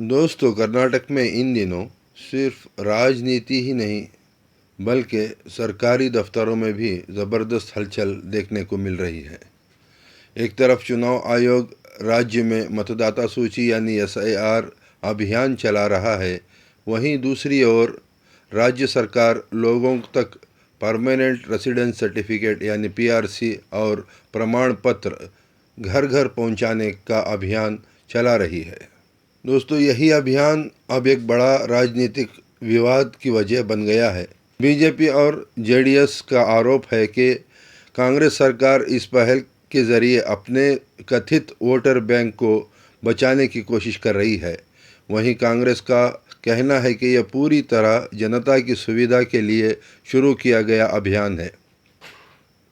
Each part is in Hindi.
दोस्तों, कर्नाटक में इन दिनों सिर्फ राजनीति ही नहीं बल्कि सरकारी दफ्तरों में भी ज़बरदस्त हलचल देखने को मिल रही है। एक तरफ चुनाव आयोग राज्य में मतदाता सूची यानी एसआईआर अभियान चला रहा है, वहीं दूसरी ओर राज्य सरकार लोगों तक परमानेंट रेसिडेंस सर्टिफिकेट यानी पीआरसी और प्रमाण पत्र घर घर पहुंचाने का अभियान चला रही है। दोस्तों, यही अभियान अब एक बड़ा राजनीतिक विवाद की वजह बन गया है। बीजेपी और जेडीएस का आरोप है कि कांग्रेस सरकार इस पहल के जरिए अपने कथित वोटर बैंक को बचाने की कोशिश कर रही है। वहीं कांग्रेस का कहना है कि यह पूरी तरह जनता की सुविधा के लिए शुरू किया गया अभियान है।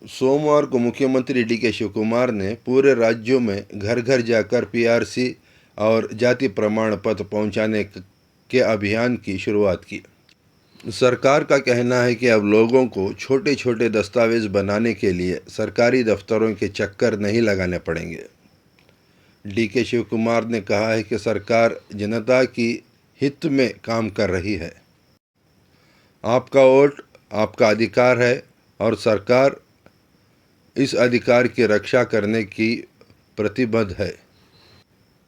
सोमवार को मुख्यमंत्री डीके शिवकुमार ने पूरे राज्यों में घर घर जाकर पीआरसी और जाति प्रमाण पत्र पहुंचाने के अभियान की शुरुआत की। सरकार का कहना है कि अब लोगों को छोटे छोटे दस्तावेज बनाने के लिए सरकारी दफ्तरों के चक्कर नहीं लगाने पड़ेंगे। डीके शिवकुमार ने कहा है कि सरकार जनता की हित में काम कर रही है। आपका वोट आपका अधिकार है और सरकार इस अधिकार की रक्षा करने की प्रतिबद्ध है।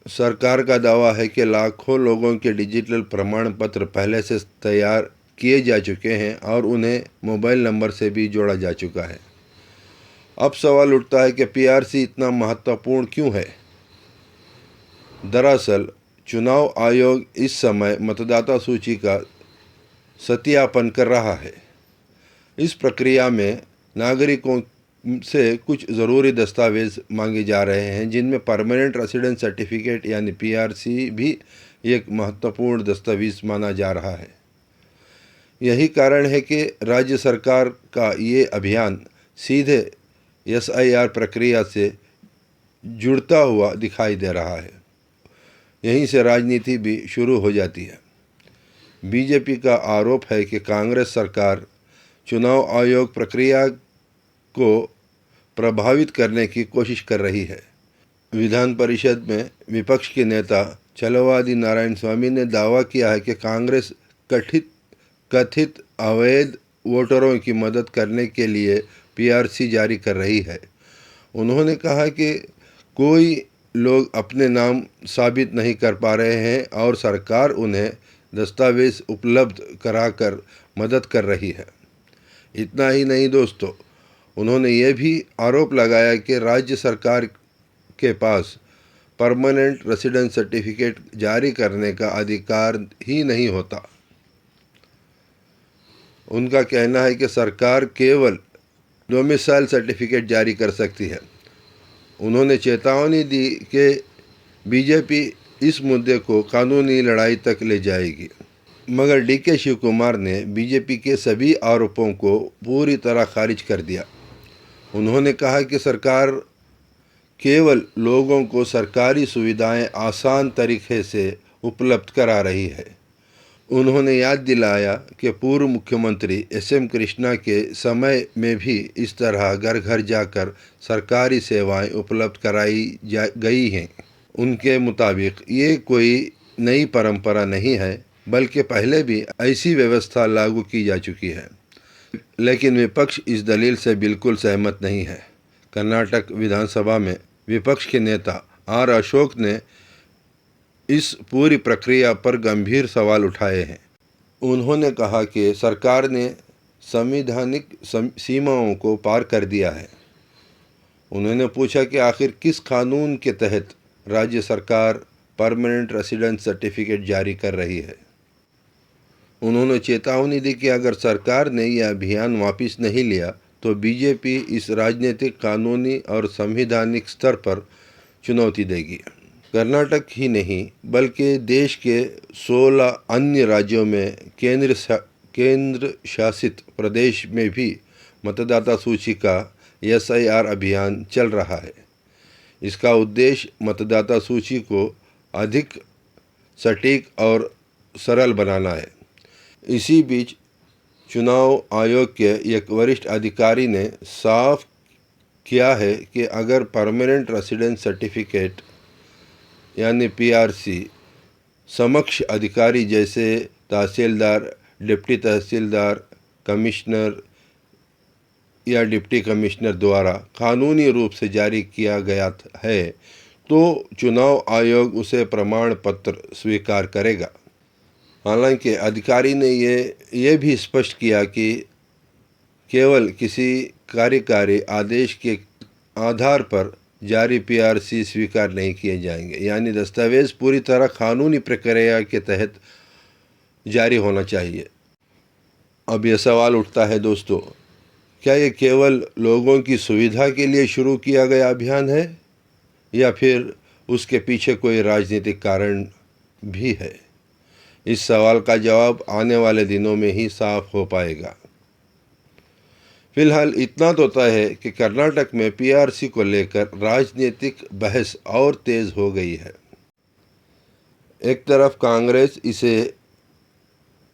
सरकार का दावा है कि लाखों लोगों के डिजिटल प्रमाण पत्र पहले से तैयार किए जा चुके हैं और उन्हें मोबाइल नंबर से भी जोड़ा जा चुका है। अब सवाल उठता है कि पीआरसी इतना महत्वपूर्ण क्यों है? दरअसल चुनाव आयोग इस समय मतदाता सूची का सत्यापन कर रहा है। इस प्रक्रिया में नागरिकों से कुछ ज़रूरी दस्तावेज मांगे जा रहे हैं, जिनमें परमानेंट रेसिडेंस सर्टिफिकेट यानी पीआरसी भी एक महत्वपूर्ण दस्तावेज माना जा रहा है। यही कारण है कि राज्य सरकार का ये अभियान सीधे एसआईआर प्रक्रिया से जुड़ता हुआ दिखाई दे रहा है। यहीं से राजनीति भी शुरू हो जाती है। बीजेपी का आरोप है कि कांग्रेस सरकार चुनाव आयोग प्रक्रिया को प्रभावित करने की कोशिश कर रही है। विधान परिषद में विपक्ष के नेता चलवादी नारायण स्वामी ने दावा किया है कि कांग्रेस कथित अवैध वोटरों की मदद करने के लिए पीआरसी जारी कर रही है। उन्होंने कहा कि कोई लोग अपने नाम साबित नहीं कर पा रहे हैं और सरकार उन्हें दस्तावेज उपलब्ध कराकर मदद कर रही है। इतना ही नहीं दोस्तों, उन्होंने ये भी आरोप लगाया कि राज्य सरकार के पास परमानेंट रेसिडेंस सर्टिफिकेट जारी करने का अधिकार ही नहीं होता। उनका कहना है कि सरकार केवल डोमिसाइल सर्टिफिकेट जारी कर सकती है। उन्होंने चेतावनी दी कि बीजेपी इस मुद्दे को कानूनी लड़ाई तक ले जाएगी। मगर डीके शिवकुमार ने बीजेपी के सभी आरोपों को पूरी तरह खारिज कर दिया। उन्होंने कहा कि सरकार केवल लोगों को सरकारी सुविधाएं आसान तरीके से उपलब्ध करा रही है। उन्होंने याद दिलाया कि पूर्व मुख्यमंत्री एसएम कृष्णा के समय में भी इस तरह घर घर जाकर सरकारी सेवाएं उपलब्ध कराई गई हैं। उनके मुताबिक ये कोई नई परंपरा नहीं है, बल्कि पहले भी ऐसी व्यवस्था लागू की जा चुकी है। लेकिन विपक्ष इस दलील से बिल्कुल सहमत नहीं है। कर्नाटक विधानसभा में विपक्ष के नेता आर अशोक ने इस पूरी प्रक्रिया पर गंभीर सवाल उठाए हैं। उन्होंने कहा कि सरकार ने संवैधानिक सीमाओं को पार कर दिया है। उन्होंने पूछा कि आखिर किस कानून के तहत राज्य सरकार परमानेंट रेसिडेंस सर्टिफिकेट जारी कर रही है। उन्होंने चेतावनी दी कि अगर सरकार ने यह अभियान वापस नहीं लिया तो बीजेपी इस राजनीतिक, कानूनी और संवैधानिक स्तर पर चुनौती देगी। कर्नाटक ही नहीं बल्कि देश के 16 अन्य राज्यों में केंद्र शासित प्रदेश में भी मतदाता सूची का एसआईआर अभियान चल रहा है। इसका उद्देश्य मतदाता सूची को अधिक सटीक और सरल बनाना है। इसी बीच चुनाव आयोग के एक वरिष्ठ अधिकारी ने साफ किया है कि अगर परमानेंट रेसिडेंस सर्टिफिकेट यानी पीआरसी समक्ष अधिकारी जैसे तहसीलदार, डिप्टी तहसीलदार, कमिश्नर या डिप्टी कमिश्नर द्वारा कानूनी रूप से जारी किया गया है तो चुनाव आयोग उसे प्रमाण पत्र स्वीकार करेगा। हालांकि अधिकारी ने ये भी स्पष्ट किया कि केवल किसी कार्यकारी आदेश के आधार पर जारी पीआरसी स्वीकार नहीं किए जाएंगे, यानी दस्तावेज पूरी तरह कानूनी प्रक्रिया के तहत जारी होना चाहिए। अब यह सवाल उठता है दोस्तों, क्या ये केवल लोगों की सुविधा के लिए शुरू किया गया अभियान है या फिर उसके पीछे कोई राजनीतिक कारण भी है? इस सवाल का जवाब आने वाले दिनों में ही साफ हो पाएगा। फिलहाल इतना तो तय है कि कर्नाटक में पीआरसी को लेकर राजनीतिक बहस और तेज हो गई है। एक तरफ कांग्रेस इसे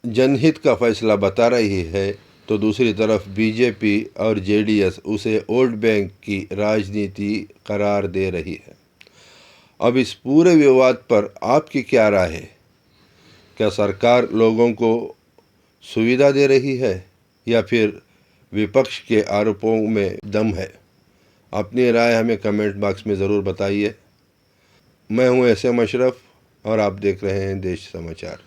जनहित का फैसला बता रही है तो दूसरी तरफ बीजेपी और जेडीएस उसे वोट बैंक की राजनीति करार दे रही है। अब इस पूरे विवाद पर आपकी क्या राय है? क्या सरकार लोगों को सुविधा दे रही है या फिर विपक्ष के आरोपों में दम है? अपनी राय हमें कमेंट बॉक्स में ज़रूर बताइए। मैं हूं SM अशरफ और आप देख रहे हैं देश समाचार।